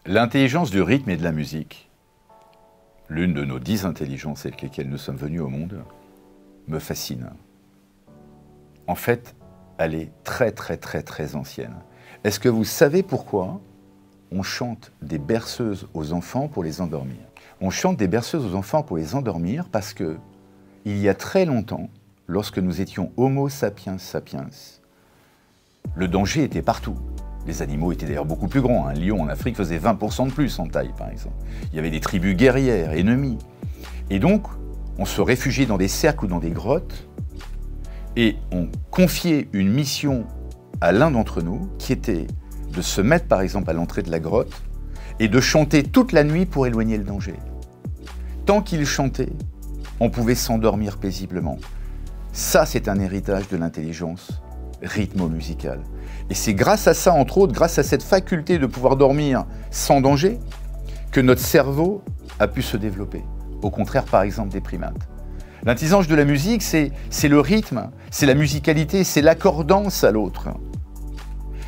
L'intelligence du rythme et de la musique, l'une de nos 10 intelligences avec lesquelles nous sommes venus au monde, me fascine. En fait, elle est très ancienne. Est-ce que vous savez pourquoi on chante des berceuses aux enfants pour les endormir? On chante des berceuses aux enfants pour les endormir parce que, il y a très longtemps, lorsque nous étions Homo sapiens sapiens, le danger était partout. Les animaux étaient d'ailleurs beaucoup plus grands. Un lion en Afrique faisait 20% de plus en taille, par exemple. Il y avait des tribus guerrières, ennemies. Et donc, on se réfugiait dans des cercles ou dans des grottes et on confiait une mission à l'un d'entre nous qui était de se mettre, par exemple, à l'entrée de la grotte et de chanter toute la nuit pour éloigner le danger. Tant qu'il chantait, on pouvait s'endormir paisiblement. Ça, c'est un héritage de l'intelligence rythmo-musicale. Et c'est grâce à ça, entre autres, grâce à cette faculté de pouvoir dormir sans danger, que notre cerveau a pu se développer. Au contraire, par exemple, des primates. L'intelligence de la musique, c'est le rythme, c'est la musicalité, c'est l'accordance à l'autre.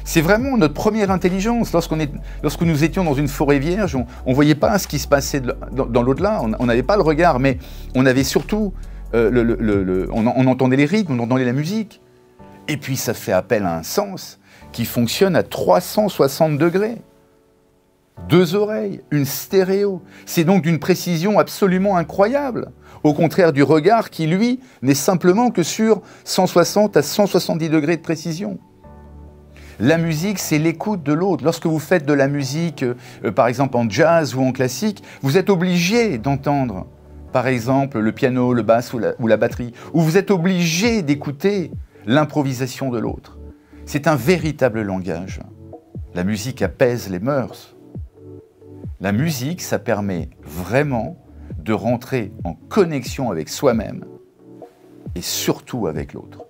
C'est vraiment notre première intelligence. Lorsque nous étions dans une forêt vierge, on ne voyait pas ce qui se passait dans l'au-delà, on n'avait pas le regard, mais on avait surtout, on entendait les rythmes, on entendait la musique. Et puis ça fait appel à un sens qui fonctionne à 360 degrés. 2 oreilles, une stéréo. C'est donc d'une précision absolument incroyable. Au contraire du regard qui, lui, n'est simplement que sur 160 à 170 degrés de précision. La musique, c'est l'écoute de l'autre. Lorsque vous faites de la musique, par exemple en jazz ou en classique, vous êtes obligé d'entendre, par exemple, le piano, le basse ou la batterie, ou vous êtes obligé d'écouter l'improvisation de l'autre. C'est un véritable langage. La musique apaise les mœurs. La musique, ça permet vraiment de rentrer en connexion avec soi-même et surtout avec l'autre.